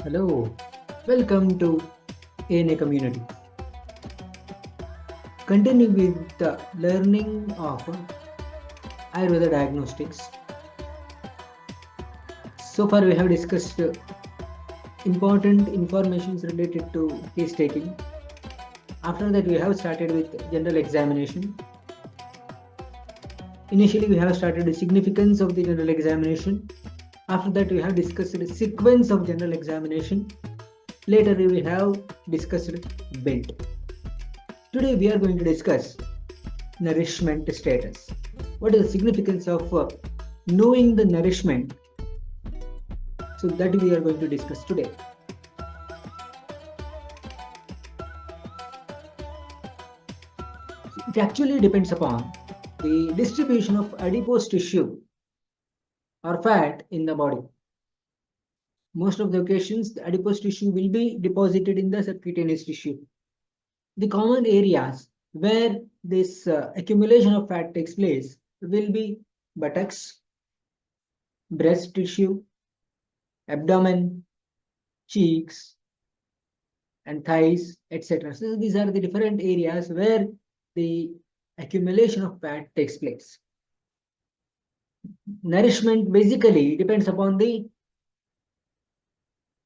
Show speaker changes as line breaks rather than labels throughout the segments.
Hello, welcome to ANA community. Continuing with the learning of Ayurveda diagnostics. So far we have discussed important informations related to case taking. After that we have started with general examination. Initially we have started the significance of the general examination. After that we have discussed the sequence of general examination. Later we have discussed belt. Today we are going to discuss nourishment status. What is the significance of knowing the nourishment? So that we are going to discuss today. It actually depends upon the distribution of adipose tissue or fat in the body. Most of the occasions, the adipose tissue will be deposited in the subcutaneous tissue. The common areas where this accumulation of fat takes place will be buttocks, breast tissue, abdomen, cheeks, and thighs, etc. So these are the different areas where the accumulation of fat takes place. Nourishment basically depends upon the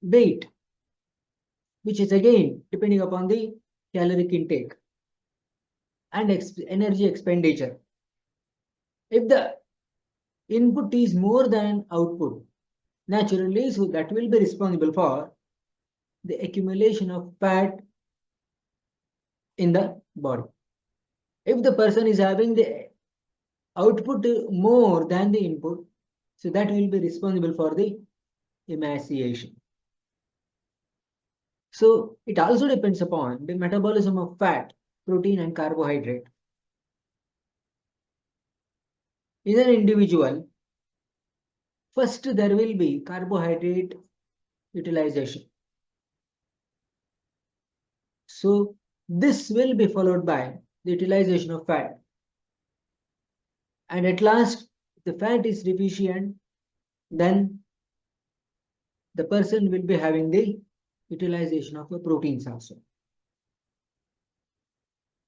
weight, which is again depending upon the caloric intake and energy expenditure. If the input is more than output, naturally, so that will be responsible for the accumulation of fat in the body. If the person is having the output more than the input, so that will be responsible for the emaciation. So it also depends upon the metabolism of fat, protein, and carbohydrate. In an individual, first there will be carbohydrate utilization. So this will be followed by the utilization of fat. And at last, if the fat is deficient, then the person will be having the utilization of the proteins also.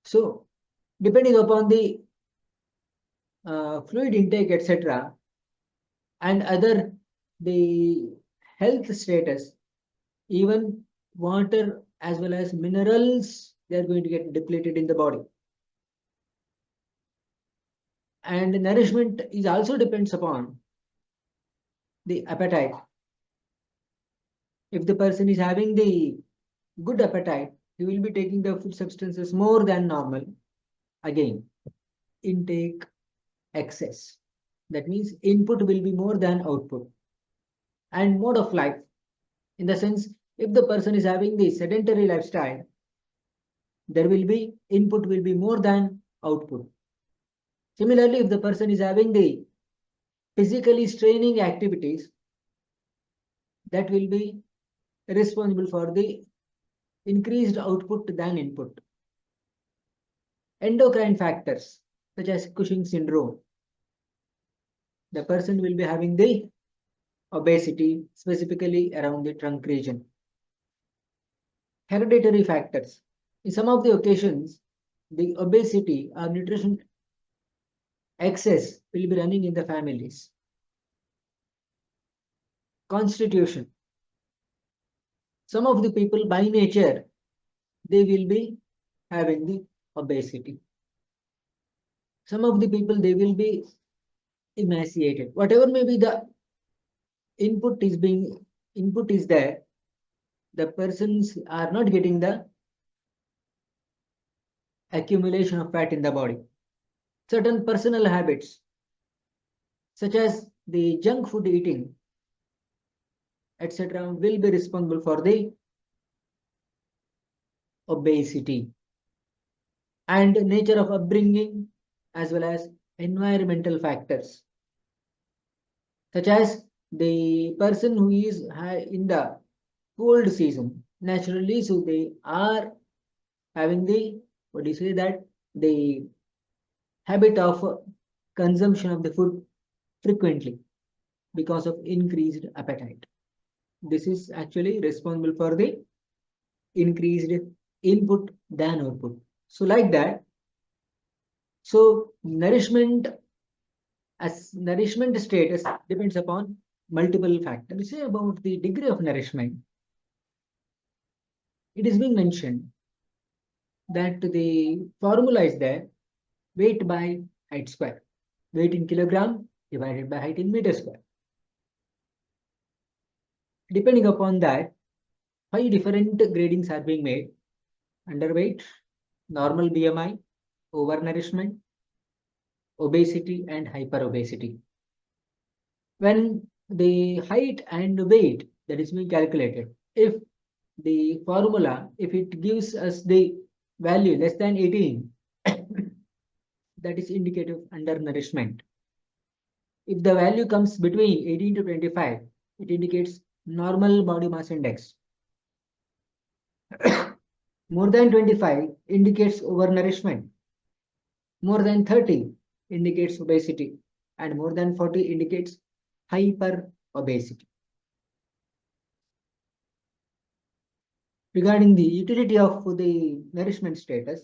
So, depending upon the fluid intake, etc., and other the health status, even water as well as minerals, they are going to get depleted in the body. And nourishment is also depends upon the appetite. If the person is having the good appetite, he will be taking the food substances more than normal. Again, intake excess. That means input will be more than output. And mode of life, in the sense, if the person is having the sedentary lifestyle, there will be input will be more than output. Similarly, if the person is having the physically straining activities, that will be responsible for the increased output than input. Endocrine factors such as Cushing syndrome, the person will be having the obesity, specifically around the trunk region. Hereditary factors. In some of the occasions, the obesity or nutrition excess will be running in the families. Constitution. Some of the people by nature, they will be having the obesity. Some of the people, they will be emaciated. Whatever may be the input is there, the persons are not getting the accumulation of fat in the body. Certain personal habits, such as the junk food eating, etc., will be responsible for the obesity. And nature of upbringing as well as environmental factors, such as the person who is in the cold season, naturally, so they are having the, what do you say, that the habit of consumption of the food frequently because of increased appetite. This is actually responsible for the increased input than output. So like that. So nourishment status depends upon multiple factors. We say about the degree of nourishment. It is being mentioned that the formula is there, weight by height square. Weight in kilogram divided by height in meter square. Depending upon that, 5 different gradings are being made: underweight, normal BMI, overnourishment, obesity, and hyperobesity. When the height and weight that is being calculated, if the formula, if it gives us the value less than 18, that is indicative of undernourishment. If the value comes between 18 to 25, it indicates normal body mass index. More than 25 indicates overnourishment. More than 30 indicates obesity, and more than 40 indicates hyperobesity. Regarding the utility of the nourishment status,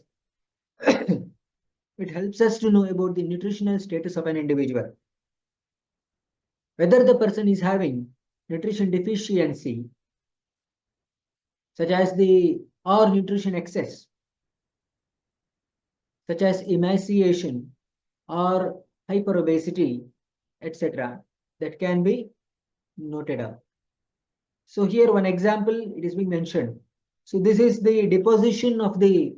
it helps us to know about the nutritional status of an individual. Whether the person is having nutrition deficiency, such as or nutrition excess, such as emaciation or hyperobesity, etc., that can be noted out. So here one example, it is being mentioned. So this is the deposition of the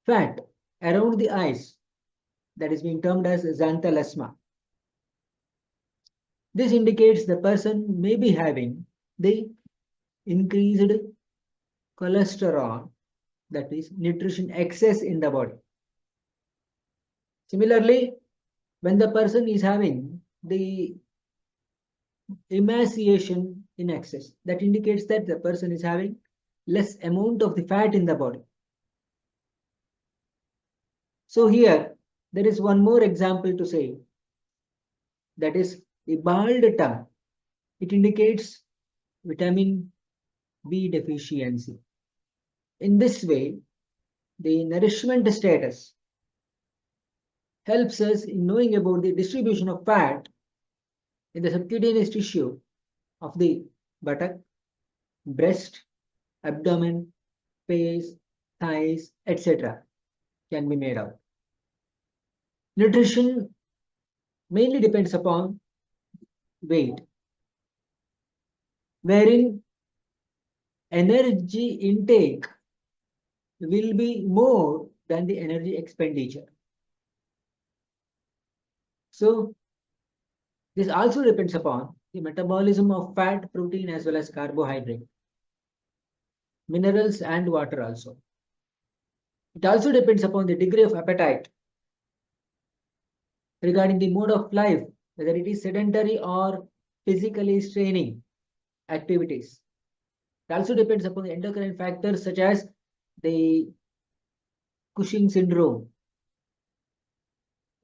fat around the eyes, that is being termed as xanthelasma. This indicates the person may be having the increased cholesterol, that is nutrition excess in the body. Similarly, when the person is having the emaciation in excess, that indicates that the person is having less amount of the fat in the body. So here there is one more example to say, that is the bald tongue. It indicates vitamin B deficiency. In this way, the nourishment status helps us in knowing about the distribution of fat in the subcutaneous tissue of the buttock, breast, abdomen, face, thighs, etc. can be made out. Nutrition mainly depends upon weight, wherein energy intake will be more than the energy expenditure. So this also depends upon the metabolism of fat, protein, as well as carbohydrate, minerals, and water also. It also depends upon the degree of appetite, regarding the mode of life, whether it is sedentary or physically straining activities. It also depends upon the endocrine factors such as the Cushing syndrome.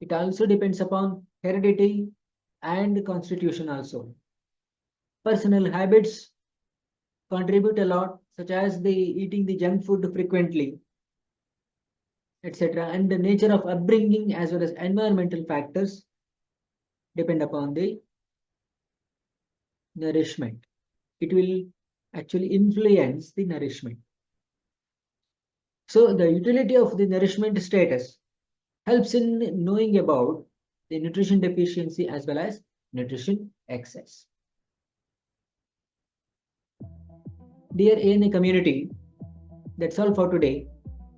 It also depends upon heredity and constitution also. Personal habits contribute a lot, such as the eating the junk food frequently, etc. And the nature of upbringing as well as environmental factors depend upon the nourishment. It will actually influence the nourishment. So the utility of the nourishment status helps in knowing about the nutrition deficiency as well as nutrition excess. Dear ANA community, that's all for today.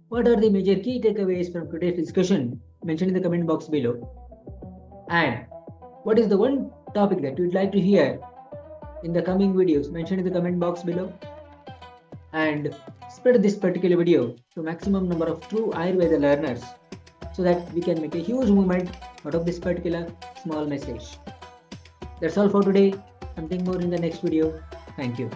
What are the major key takeaways from today's discussion? Mention in the comment box below. And what is the one topic that you'd like to hear in the coming videos? Mention in the comment box below. And spread this particular video to maximum number of true Ayurveda learners, so that we can make a huge movement out of this particular small message. That's all for today. Something more in the next video. Thank you.